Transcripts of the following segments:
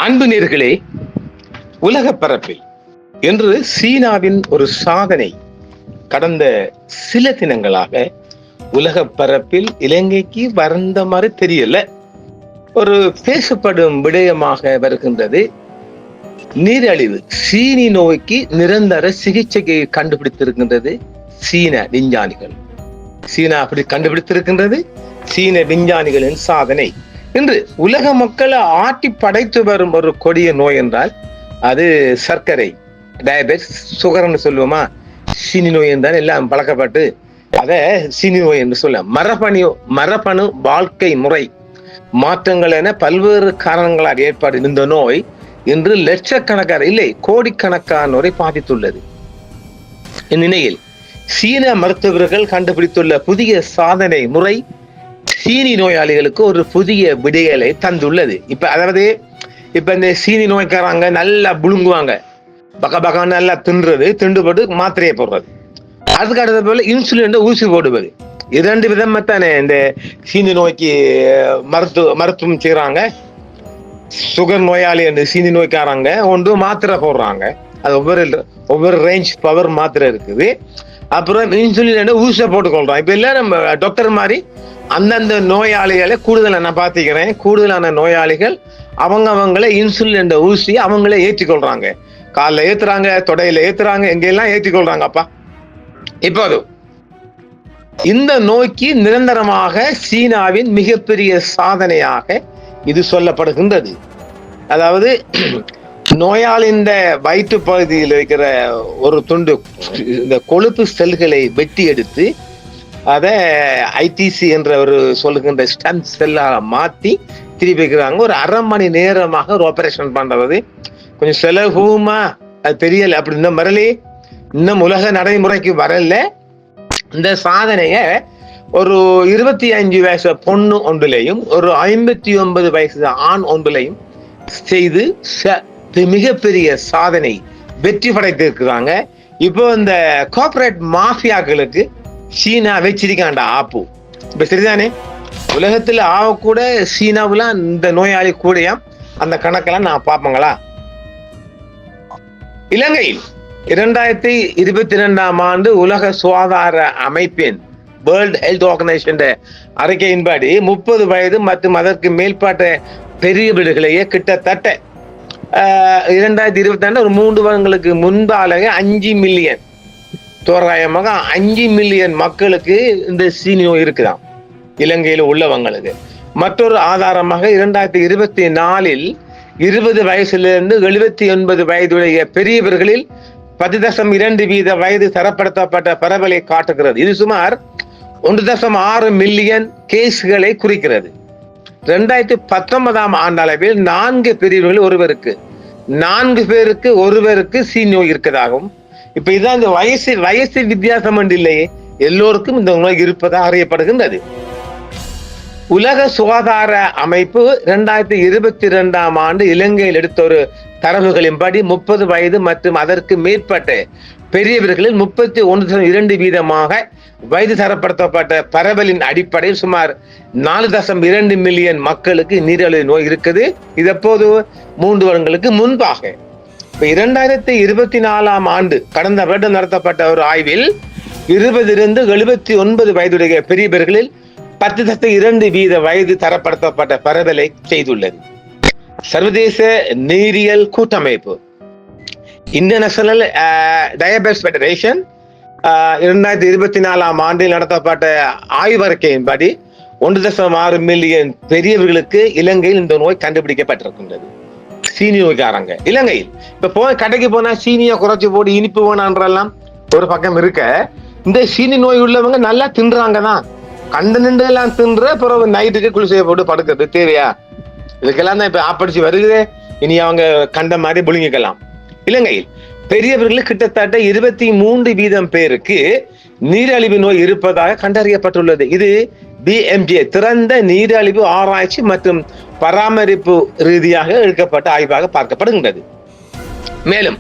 அன்பு நேயர்களே, உலக பரப்பில் என்று சீனாவின் ஒரு சாதனை கடந்த சில தினங்களாக உலக பரப்பில் இலங்கைக்கு வந்த மாதிரி தெரியல. ஒரு பேசப்படும் விடயமாக வருகின்றது. நீரழிவு சீனி நோய்க்கு நிரந்தர சிகிச்சையை கண்டுபிடித்திருக்கின்றது சீன விஞ்ஞானிகள். சீனா அப்படி கண்டுபிடித்திருக்கின்றது சீன விஞ்ஞானிகளின் சாதனை. இன்று உலக மக்களை ஆட்டி படைத்து வரும் ஒரு கொடிய நோய் என்றால் அது சர்க்கரை, டயபெட்டிஸ், சுகர்னு சொல்லுவோமா, சீனி நோய் என்றால் எல்லாம் பழக்கப்பட்டு அத சீனி நோய் என்று சொல்ல மரபணு வாழ்க்கை முறை மாற்றங்கள் என பல்வேறு காரணங்களால் ஏற்படும் இந்த நோய் இன்று லட்சக்கணக்கான இல்லை கோடிக்கணக்கானோரை பாதித்துள்ளது. இந்நிலையில் சீன மருத்துவர்கள் கண்டுபிடித்துள்ள புதிய சாதனை முறை சீனி நோயாளிகளுக்கு ஒரு புதிய விடைகளை தந்துள்ளது. இப்ப இந்த சீனி நோய்க்காரங்க நல்லா புழுங்குவாங்க, பக்க நல்லா திண்டுபட்டு மாத்திரையை போடுறது, அதுக்கு அடுத்த போல இன்சுலின் ஊசி போடுவது. இரண்டு விதமாத்தானே இந்த சீனி நோய்க்கு மருத்துவம் செய்யறாங்க. சுகர் நோயாளி அந்த சீனி நோய்க்காரங்க ஒன்று மாத்திரை போடுறாங்க, அது ஒவ்வொரு ரேஞ்ச் பவர் மாத்திரை இருக்குது. அப்புறம் இன்சுலின் ஊசியை போட்டுக்கொள்றோம். இப்ப எல்லாம் நம்ம டாக்டர் மாதிரி அந்தந்த நோயாளிகளை கூடுதலான நோயாளிகள் அவங்கள இன்சுலின் என்ற ஊசி அவங்களே ஏற்றிக்கொள்றாங்க. காலில் ஏத்துறாங்க, தொடையில ஏத்துறாங்க, எங்கெல்லாம் ஏற்றிக்கொள்றாங்க. அப்பா இப்போது இந்த நோய்க்கு நிரந்தரமாக சீனாவின் மிகப்பெரிய சாதனையாக இது சொல்லப்படுகின்றது. அதாவது நோயாளியின் வயிற்று பகுதியில் இருக்கிற ஒரு துண்டு இந்த கொழுப்பு செல்களை வெட்டி எடுத்து அதை ஐடிசி என்ற ஒரு சொல்லுகின்ற ஸ்டெம் செல்லாக மாற்றி திருப்பி வைக்கிறாங்க. ஒரு அரை மணி நேரமாக ஒரு ஆபரேஷன் பண்றது கொஞ்சம் செலவுமா அது தெரியல. அப்படி இன்னும் உலக நடைமுறைக்கு வரல. இந்த சாதனைய ஒரு 25 வயசு பொண்ணு ஒன்றிலையும் ஒரு 59 வயசு ஆண் ஒன்றிலையும் செய்து மிகப்பெரிய சாதனை வெற்றி படைத்திருக்கிறாங்க. இப்போ இந்த கார்ப்பரேட் மாஃபியாக்களுக்கு சீனா வச்சிருக்காண்டா ஆப்பு. இப்ப சரிதானே, உலகத்துல கூட சீனாவுல இந்த நோயாளி கூடயா அந்த கணக்கெல்லாம் நான் பார்ப்பங்களா? இலங்கையில் 2022 ஆண்டு உலக சுகாதார அமைப்பின் வேர்ல்ட் ஹெல்த் ஆர்கனைசேஷன் அறிக்கையின்படி 30 வயது மற்றும் அதற்கு மேற்பட்ட பெரிய வீடுகளையே கிட்டத்தட்ட 2022 ஒரு 3 வருடங்களுக்கு முன்பாக 5 மில்லியன் தோராயமாக 5 மில்லியன் மக்களுக்கு இந்த சீனி நோய் இருக்குதாம் இலங்கையில் உள்ளவங்களுக்கு. மற்றொரு ஆதாரமாக 2024 20 வயசிலிருந்து 79 வயதுடைய பெரியவர்களில் 10.2% வயது தரப்படுத்தப்பட்ட பரவலை காட்டுகிறது. இது சுமார் 1.6 மில்லியன் கேஸ்களை குறிக்கிறது. 2019 ஆண்டளவில் 4 பெரியவர்கள் ஒருவருக்கு சீனி நோய் இருக்கதாகவும், இப்ப இதான் இந்த வயசு வித்தியாசம் இல்லையே, எல்லோருக்கும் இந்த நோய் இருப்பதாக அறியப்படுகின்றது. உலக சுகாதார அமைப்பு 2022 ஆண்டு இலங்கையில் எடுத்த ஒரு தரவுகளின்படி 30 வயது மற்றும் அதற்கு மேற்பட்ட பெரியவர்களில் 31.2% வயது தரப்படுத்தப்பட்ட பரவலின் அடிப்படையில் சுமார் 4.2 மில்லியன் மக்களுக்கு நீரிழிவு நோய் இருக்குது. இது எப்போது 3 வருடங்களுக்கு முன்பாக. 2024 ஆண்டு கடந்த வருடம் நடத்தப்பட்ட ஒரு ஆய்வில் 20 79 வயதுடைய பெரியவர்களில் 10.2% வயது தரப்படுத்தப்பட்ட பரவலை செய்துள்ளது. சர்வதேச நீரியல் கூட்டமைப்பு இன்டர்நேஷனல் டயபெட்டிஸ் ஃபெடரேஷன் 2024 ஆண்டில் நடத்தப்பட்ட ஆய்வறிக்கையின்படி 1.6 மில்லியன் பெரியவர்களுக்கு இலங்கையில் இந்த நோய் கண்டுபிடிக்கப்பட்டிருக்கின்றது. சீனி நோய்க்காரங்க இலங்கையில் இப்ப கடைக்கு போனா சீனியை குறைச்சி போட்டு இனிப்பு வேணான்றெல்லாம் ஒரு பக்கம் இருக்க, இந்த சீனி நோய் உள்ளவங்க நல்லா தின்றாங்க தான், கண்டு நின்று எல்லாம் தின்ற பிறகு நைட்டுக்கு குளிசையை போட்டு படுக்கிறது தேவையா? இதுக்கெல்லாம் தான் இப்ப ஆப்படிச்சு வருகுது. இனி அவங்க கண்ட மாதிரி புழுங்கிக்கலாம். இலங்கையில் பெரியவர்கள் கிட்டத்தட்ட 23% பேருக்கு நீரிழிவு நோய் இருப்பதாக கண்டறியப்பட்டுள்ளது. இது BMJ திறந்த நீரிழிவு ஆராய்ச்சி மற்றும் பராமரிப்பு ரீதியாக எடுக்கப்பட்ட ஆய்வாக பார்க்கப்படுகின்றது. மேலும்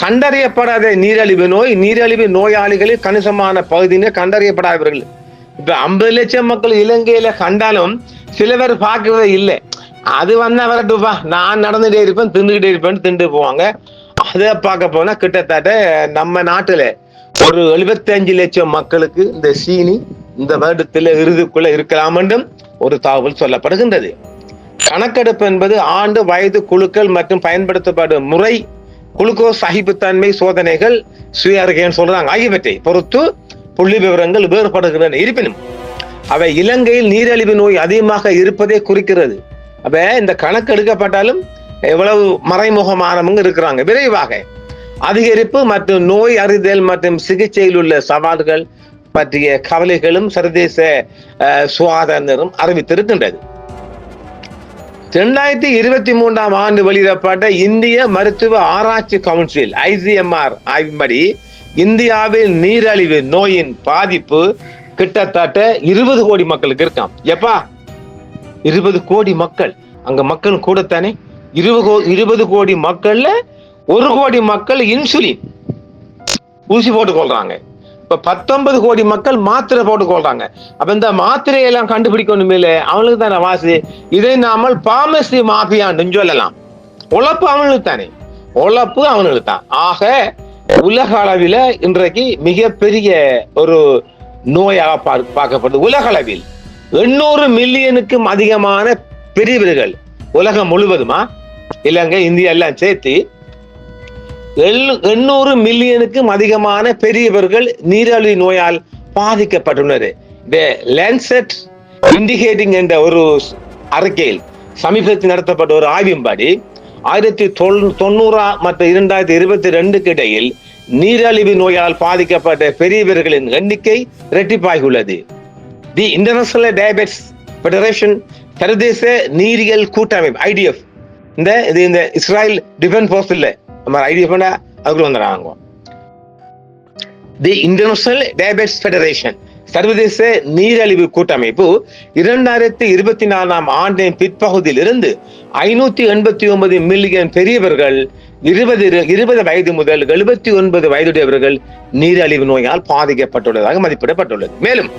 கண்டறியப்படாத நீரிழிவு நோயாளிகளில் கணிசமான பகுதியினர் கண்டறியப்படாதவர்கள். இப்ப 50 லட்சம் மக்கள் இலங்கையில கண்டாலும் சிலவர் பார்க்கவே இல்லை. அது வந்தா வரட்டுப்பா, நான் நடந்துட்டே இருப்பேன், தின்னுகிட்டே இருப்பேன், திண்டு போவாங்க. அதை பார்க்க போனா கிட்டத்தட்ட நம்ம நாட்டுல ஒரு 75 லட்சம் மக்களுக்கு இந்த சீனி இந்த வருடத்துல இறுதிக்குள்ள இருக்கலாம் என்றும் ஒரு தகவல் சொல்லப்படுகின்றது. கணக்கெடுப்பு என்பது ஆண்டு, வயது, குழுக்கள் மற்றும் பயன்படுத்தப்படும் முறை, குளுக்கோஸ் சகிப்புத்தன்மை சோதனைகள், சுய அறிக்கைன்னு சொல்றாங்க ஆகியவற்றை பொறுத்து புள்ளி விவரங்கள் வேறுபடுகின்றன. இருப்பினும் அவை இலங்கையில் நீரிழிவு நோய் அதிகமாக இருப்பதை குறிக்கிறது. அப்ப இந்த கணக்கு எடுக்கப்பட்டாலும் எவ்வளவு மறைமுகமானவங்க இருக்கிறாங்க. விரைவாக அதிகரிப்பு மற்றும் நோய் அறிதல் மற்றும் சிகிச்சையில் உள்ள சவால்கள் பற்றிய கவலைகளும் சர்வதேச சுகாதாரம் அறிவித்திருக்கின்றது. 2023 ஆண்டு வெளியிடப்பட்ட இந்திய மருத்துவ ஆராய்ச்சி கவுன்சில் ICMR ஆய்வின்படி இந்தியாவில் நீரிழிவு நோயின் பாதிப்பு கிட்டத்தட்ட 20 கோடி மக்களுக்கு இருக்காம். எப்பா 20 கோடி மக்கள், அங்க மக்கள் கூடத்தானே. 20 கோடி மக்கள்ல 1 கோடி மக்கள் இன்சுலின் ஊசி போட்டுக் கொள்றாங்க. இப்ப 19 கோடி மக்கள் மாத்திரை போட்டுக் கொள்றாங்க. அப்ப இந்த மாத்திரையெல்லாம் கண்டுபிடிக்கணும் இல்லை, அவனுக்கு தானே வாசி. இதை நாமல் பார்மசி மாஃபியான்னு சொல்லலாம். உழைப்பு அவனுக்கு தானே, உழைப்பு அவனுக்கு தான். ஆக உலக அளவில இன்றைக்கு மிகப்பெரிய ஒரு நோயாக பார்க்கப்படுது. உலக அளவில் 800 மில்லியனுக்கும் அதிகமான பெரியவர்கள் உலகம் முழுவதுமா, இலங்கை, இந்தியா எல்லாம் சேர்த்து 800 மில்லியனுக்கும் அதிகமான பெரியவர்கள் நீரிழிவு நோயால் பாதிக்கப்பட்டுள்ளனர். லான்செட் இண்டிகேட்டிங் என்ற ஒரு அறிக்கையில் சமீபத்தில் நடத்தப்பட்ட ஒரு ஆய்வின்படி 1990 மற்றும் 2022 இடையில் நீரிழிவு நோயால் பாதிக்கப்பட்ட பெரியவர்களின் எண்ணிக்கை இரட்டிப்பாகியுள்ளது. தி இன்டர்நேஷனல் டயபெட்டிஸ் ஃபெடரேஷன், சர்வதேச நீரியல் கூட்டமைப்பு IDF, இந்த இஸ்ரேல் டிஃபென்ஸ் போர்ஸ் இல்ல, நம்ம IDF அதுக்குள்ள வந்துடுறாங்க. தி இன்டர்நேஷனல் டயபெட்டிஸ் ஃபெடரேஷன், சர்வதேச நீரிழிவு கூட்டமைப்பு 2024 ஆண்டின் பிற்பகுதியில் இருந்து 589 மில்லியன் பெரியவர்கள் 20 வயது முதல் 79 வயதுடையவர்கள் நீரிழிவு நோயால் பாதிக்கப்பட்டுள்ளதாக மதிப்பிடப்பட்டுள்ளது. மேலும்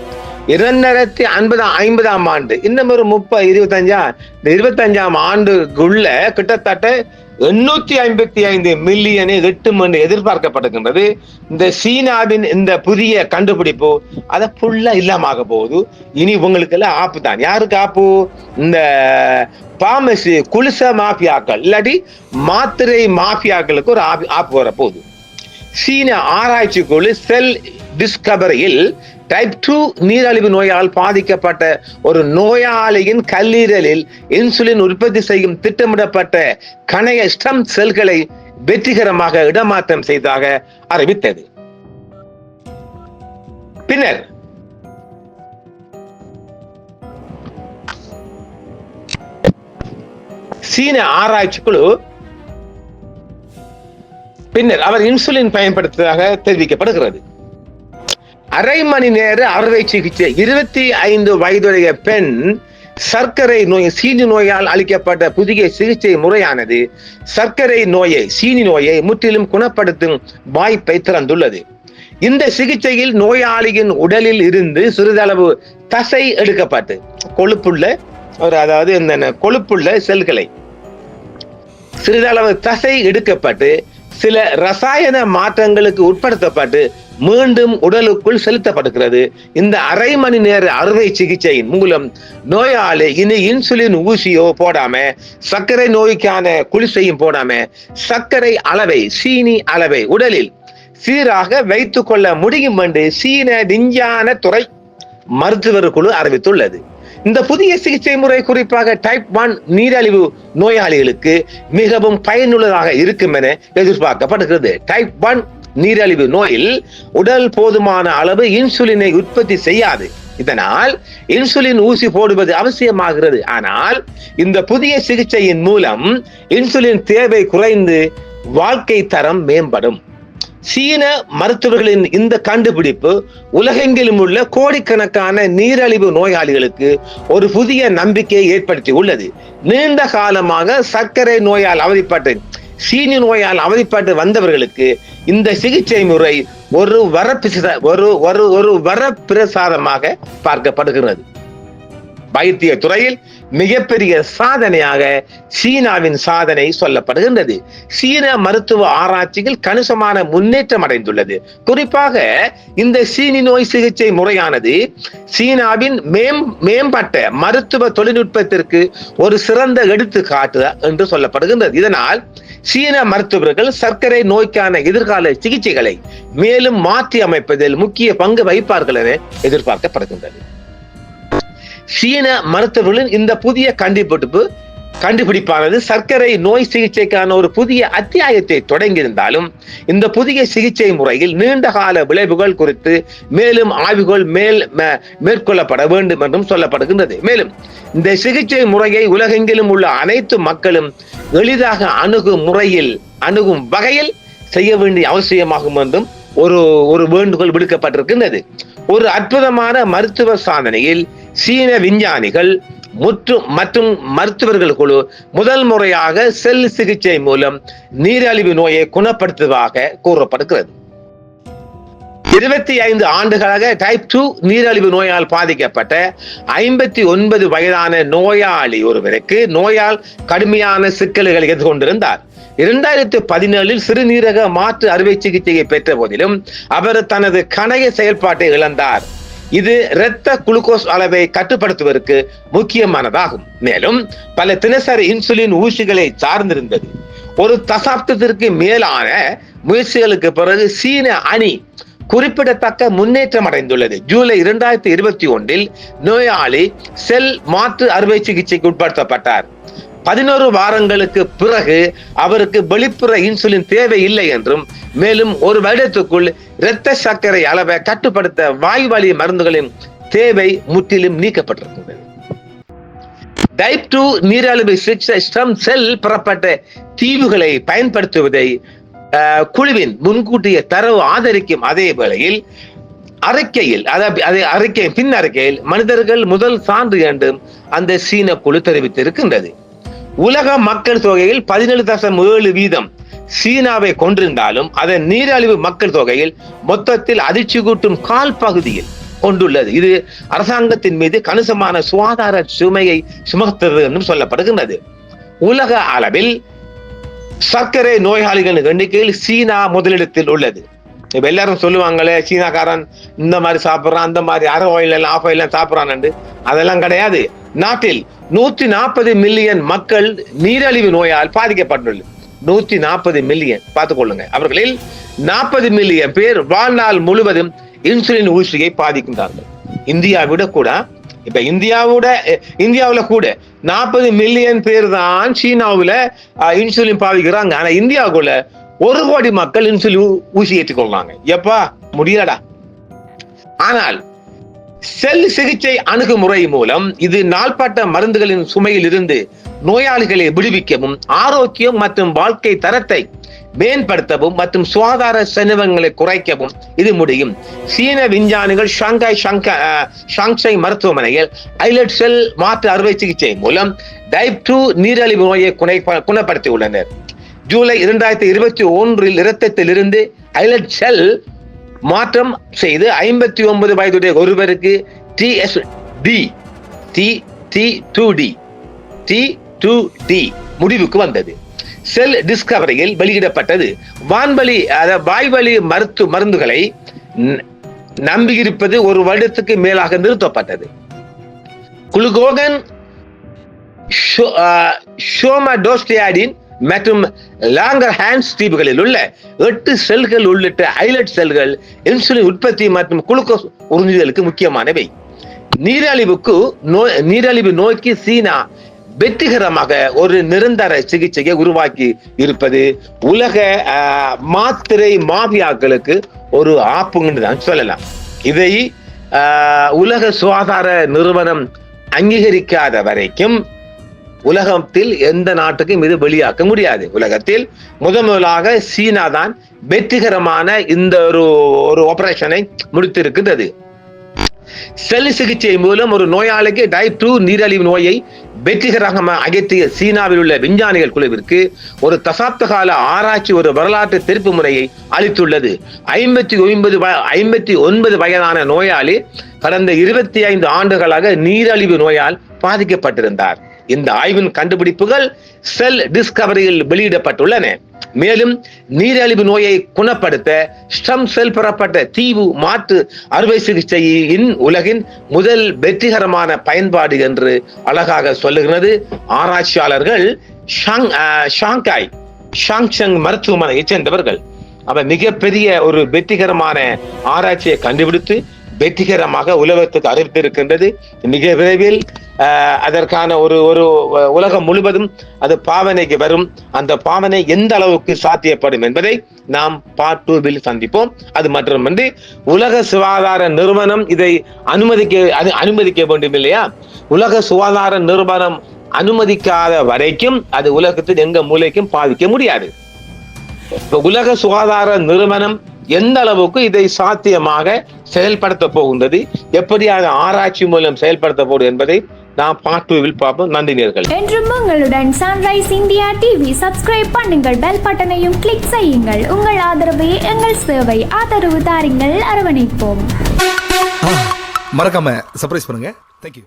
2050 ஆண்டு, இன்னும் ஒரு 25 ஆண்டுக்குள்ள கிட்டத்தட்ட 855 மில்லியனை எட்டும் என்று எதிர்பார்க்கப்படுகின்றது. இந்த சீனாவின் இந்த புதிய கண்டுபிடிப்பு அதை ஃபுல்லா இல்லாம போகுது. இனி உங்களுக்கு எல்லாம் ஆப்பு தான். யாருக்கு ஆப்பு? இந்த பார்மசி குளிச மாஃபியாக்கள் இல்லாட்டி மாத்திரை மாஃபியாக்களுக்கு ஒரு ஆப்பு வர போகுது. சீன ஆராய்ச்சி குழு செல் டிஸ்கவரியில் டைப் 2 நீரிழிவு நோயால் பாதிக்கப்பட்ட ஒரு நோயாளியின் கல்லீரலில் இன்சுலின் உற்பத்தி செய்யும் திட்டமிடப்பட்ட கணைய ஸ்டெம் செல்களை வெற்றிகரமாக இடமாற்றம் செய்ததாக அறிவித்தது. பின்னர் சீன ஆராய்ச்சி குழு அவர் இன்சுலின் பயன்படுத்துவதாக தெரிவிக்கப்படுகிறது. அரை மணி நேர அறுவை சிகிச்சை. 25 வயதுடைய பெண் சர்க்கரை நோய், சீனி நோயால் அளிக்கப்பட்ட புதிய சிகிச்சை முறையானது சர்க்கரை நோயை, சீனி நோயை முற்றிலும் குணப்படுத்தும் வாய்ப்பை திறந்துள்ளது. இந்த சிகிச்சையில் நோயாளியின் உடலில் இருந்து சிறிதளவு தசை எடுக்கப்பட்டு கொழுப்புள்ள செல்களை சிறிதளவு தசை எடுக்கப்பட்டு சில ரசாயன மாற்றங்களுக்கு உட்படுத்தப்பட்டு மீண்டும் உடலுக்குள் செலுத்தப்படுகிறது. இந்த அரை மணி நேர அறுவை சிகிச்சையின் மூலம் நோயாளி இனி இன்சுலின் ஊசியோ போடாம, சர்க்கரை நோய்க்கான குளிசையும் போடாம, சர்க்கரை அளவை, சீனி அளவை உடலில் சீராக வைத்துக் கொள்ள முடியும் என்று சீன விஞ்ஞான துறை மருத்துவர் குழு அறிவித்துள்ளது. இந்த புதிய சிகிச்சை முறை குறிப்பாக டைப் 1 நீரிழிவு நோயாளிகளுக்கு மிகவும் பயனுள்ளதாக இருக்கும் என எதிர்பார்க்கப்படுகிறது. டைப் 1 நீரிழிவு நோயில் உடல் போதுமான அளவு இன்சுலினை உற்பத்தி செய்யாது. இதனால் இன்சுலின் ஊசி போடுவது அவசியமாகிறது. ஆனால் இந்த புதிய சிகிச்சையின் மூலம் இன்சுலின் தேவை குறைந்து வாழ்க்கை தரம் மேம்படும். சீன மருத்துவர்களின் இந்த கண்டுபிடிப்பு உலகெங்கிலும் உள்ள கோடிக்கணக்கான நீரிழிவு நோயாளிகளுக்கு ஒரு புதிய நம்பிக்கையை ஏற்படுத்தி உள்ளது. நீண்ட காலமாக சர்க்கரை நோயால் அவதிப்பட்டு, சீனி நோயால் அவதிப்பட்டு வந்தவர்களுக்கு இந்த சிகிச்சை முறை ஒரு வரப்பிரசாதமாக பார்க்கப்படுகிறது. வைத்திய துறையில் மிகப்பெரிய சாதனையாக சீனாவின் சாதனை சொல்லப்படுகின்றது. சீன மருத்துவ ஆராய்ச்சிகள் கணிசமான முன்னேற்றம் அடைந்துள்ளது. குறிப்பாக இந்த சீனி நோய் சிகிச்சை முறையானது சீனாவின் மேம்பட்ட மருத்துவ தொழில்நுட்பத்திற்கு ஒரு சிறந்த எடுத்துக்காட்டு என்று சொல்லப்படுகின்றது. இதனால் சீன மருத்துவர்கள் சர்க்கரை நோய்க்கான எதிர்கால சிகிச்சைகளை மேலும் மாற்றி அமைப்பதில் முக்கிய பங்கு வகிப்பார்கள் என எதிர்பார்க்கப்படுகின்றது. சீன மருத்துவர்களின் இந்த புதிய கண்டுபிடிப்பானது சர்க்கரை நோய் சிகிச்சைக்கான ஒரு புதிய அத்தியாயத்தை தொடங்கியிருந்தாலும் இந்த புதிய சிகிச்சை முறையில் நீண்டகால விளைவுகள் குறித்து மேலும் ஆய்வுகள் மேற்கொள்ளப்பட வேண்டும் என்றும் சொல்லப்படுகின்றது. மேலும் இந்த சிகிச்சை முறையை உலகெங்கிலும் உள்ள அனைத்து மக்களும் எளிதாக அணுகும் வகையில் செய்ய வேண்டிய அவசியமாகும் என்றும் ஒரு வேண்டுகோள் விடுக்கப்பட்டிருக்கின்றது. ஒரு அற்புதமான மருத்துவ சாதனையில் சீன விஞ்ஞானிகள் மற்றும் மருத்துவர்கள் குழு முதல் முறையாக செல் சிகிச்சை மூலம் நீரிழிவு நோயை குணப்படுத்துவதாக கூறப்படுகிறது. 25 ஆண்டுகளாக டைப் 2 நீரிழிவு நோயால் பாதிக்கப்பட்ட 59 வயதான நோயாளி ஒருவருக்கு நோயால் கடுமையான சிக்கல்களை எதிர்கொண்டிருந்தார். 2017 சிறுநீரக மாற்று அறுவை சிகிச்சையை பெற்ற போதிலும் அவர் தனது கணைய செயல்பாட்டை இழந்தார். இது இரத்த குளுக்கோஸ் அளவை கட்டுப்படுத்துவதற்கு முக்கியமானதாகும். மேலும் பல தினசரி இன்சுலின் ஊசிகளை சார்ந்திருந்தது. ஒரு தசாப்தத்திற்கு மேலான முயற்சிகளுக்கு பிறகு சீன அணி குறிப்பிடத்தக்க முன்னேற்றம் அடைந்துள்ளது. ஜூலை 2021 நோயாளி செல் மாற்று அறுவை சிகிச்சைக்கு உட்படுத்தப்பட்டார். 11 வாரங்களுக்கு பிறகு அவருக்கு வெளிப்புற இன்சுலின் தேவை இல்லை என்றும் மேலும் ஒரு வருடத்துக்குள் இரத்த சர்க்கரை அளவை கட்டுப்படுத்த வாய்வழி மருந்துகளின் தேவை முற்றிலும் நீக்கப்பட்டிருக்கின்றது. டைப் 2 நீரிழிவு சிகிச்சை ஸ்டெம் செல் பெறப்பட்ட தீவுகளை பயன்படுத்துவதை குழுவின் முன்கூட்டிய தரவு ஆதரிக்கும் அதே வேளையில் பின் அறிக்கையில் மனிதர்கள் முதல் சான்று என்று அந்த சீன குழு தெரிவித்திருக்கின்றது. உலக மக்கள் தொகையில் 17.7% சீனாவை கொண்டிருந்தாலும் அதன் நீரிழிவு மக்கள் தொகையில் மொத்தத்தில் அதிர்ச்சி கூட்டும் கால் பகுதியில் கொண்டுள்ளது. இது அரசாங்கத்தின் மீது கணிசமான சுகாதார சுமையை சுமத்துறது என்றும் சொல்லப்படுகின்றது. உலக அளவில் சர்க்கரை நோயாளிகளின் எண்ணிக்கையில் சீனா முதலிடத்தில் உள்ளது. இப்ப எல்லாரும் சொல்லுவாங்களே சீனாக்காரன் இந்த மாதிரி சாப்பிடுறான், அந்த மாதிரி அரை ஆயில் எல்லாம் ஆஃப் ஆயில் சாப்பிடுறான். அதெல்லாம் கிடையாது. நாட்டில் 140 மில்லியன் மக்கள் நீரிழிவு நோயால் பாதிக்கப்பட்டுள்ளது. 140 மில்லியன் பார்த்துக் கொள்ளுங்க. அவர்களில் 40 மில்லியன் பேர் வாழ்நாள் முழுவதும் இன்சுலின் ஊசியை பாதிக்கின்றார்கள். இந்தியாவிட கூட 40 மில்லியன் பேர் தான் சீனாவுல இன்சுலின் பாதிக்கிறாங்க. ஆனா இந்தியாவுக்குள்ள 1 கோடி மக்கள் இன்சுலின் ஊசி ஏற்றுக்கொள்றாங்க. எப்பா முடியலடா. ஆனால் செல் சிகிச்சை அணுகுமுறை மூலம் இது நாள்பட்ட மருந்துகளின் சுமையில் இருந்து நோயாளிகளை விடுவிக்கவும் ஆரோக்கியம் மற்றும் வாழ்க்கை தரத்தை மேம்படுத்தவும் மற்றும் சுகாதார செலவுகளை குறைக்கவும் இது முடியும். சீன விஞ்ஞானிகள் ஷாங்ஷை மருத்துவமனையில் ஐலட் செல் மாற்று அறுவை சிகிச்சை மூலம் டைப் 2 நீரிழிவு நோயை குணப்படுத்தி உள்ளனர். ஜூலை 2021 இரத்தத்தில் இருந்து ஐலட் செல் மாற்றம் செய்து 59 வயதுடைய ஒருவருக்கு T2D முடிவுக்கு வந்தது. செல் டிஸ்கவரியில் வெளியிடப்பட்டது. வாய்வழி மருந்துகளை நம்பியிருப்பது ஒரு வருடத்துக்கு மேலாக நிறுத்தப்பட்டது. குளுகோகன் சோமடோஸ்டியாடின் மற்றும் லாங்கர் ஹேண்ட்ஸ் தீவுகளில் உள்ள 8 செல்கள் உள்ளிட்ட ஐலட் செல்கள் இன்சுலின் உற்பத்தி மற்றும் குளுக்கோஸ் உறிஞ்சுதலுக்கு முக்கியமானவை. நீரிழிவு நோய்க்கு சீனா வெற்றிகரமாக ஒரு நிரந்தர சிகிச்சையை உருவாக்கி இருப்பது உலக மாத்திரை மாபியாக்களுக்கு ஒரு ஆப்புன்னு தான் சொல்லலாம். இதை உலக சுகாதார நிறுவனம் அங்கீகரிக்காத வரைக்கும் உலகத்தில் எந்த நாட்டுக்கும் இது வெளியாக்க முடியாது. உலகத்தில் முதலாக சீனா தான் வெற்றிகரமான இந்த ஒரு ஆபரேஷனை முடித்திருக்கின்றது. செல் சிகிச்சை மூலம் ஒரு நோயாளிக்கு டைப் 2 நீரிழிவு நோயை வெற்றிகரமாக அகற்றிய சீனாவில் உள்ள விஞ்ஞானிகள் குழுவிற்கு ஒரு தசாப்த கால ஆராய்ச்சி ஒரு வரலாற்று திருப்பு முறையை அளித்துள்ளது. 59 வயதான நோயாளி கடந்த 25 ஆண்டுகளாக நீரிழிவு நோயால் பாதிக்கப்பட்டிருந்தார். இந்த ஆய்வின் கண்டுபிடிப்புகள் செல் டிஸ்கவரியில் வெளியிடப்பட்டுள்ளன. மேலும் நீரிழிவு நோயை குணப்படுத்த ஸ்டெம் செல் பெறப்பட்ட தீவு மாற்று அறுவை சிகிச்சையின் உலகின் முதல் வெற்றிகரமான பயன்பாடு என்று அழகாக சொல்லுகிறது. ஆராய்ச்சியாளர்கள் ஷாங்ஷங் மருத்துவமனையை சேர்ந்தவர்கள். அவர் மிகப்பெரிய ஒரு வெற்றிகரமான ஆராய்ச்சியை கண்டுபிடித்து வெற்றிகரமாக உலகத்துக்கு அறிவித்திருக்கின்றது. மிக விரைவில் அதற்கான ஒரு உலகம் முழுவதும் அது பாவனைக்கு வரும். அந்த பாவனை எந்த அளவுக்கு சாத்தியப்படும் என்பதை நாம் பார்ட் 2 சந்திப்போம். அது மட்டுமின்றி உலக சுகாதார நிறுவனம் இதை அனுமதிக்க வேண்டும் இல்லையா? உலக சுகாதார நிறுவனம் அனுமதிக்காத வரைக்கும் அது உலகத்தில் எங்க மூலைக்கும் பாதிக்க முடியாது. உலக சுகாதார நிறுவனம் எந்த அளவுக்கு இதை சாத்தியமாக செயல்படுத்த போகின்றது, எப்படியான ஆராய்ச்சி மூலம் செயல்படுத்த போகுது என்பதை நாம் பார்ட் 2 பார்ப்போம். நன்றி நேயர்களே. என்றும் உங்களுடன் சன்ரைஸ் இந்தியா டிவி சப்ஸ்கிரைப் பண்ணுங்கள், பெல் பட்டனையும் கிளிக் செய்யுங்கள். உங்கள் ஆதரவே எங்கள் சேவை. ஆதரவு தாருங்கள், அரவணைப்போம். மறக்காம சர்ப்ரைஸ் பண்ணுங்க. தேங்க்யூ.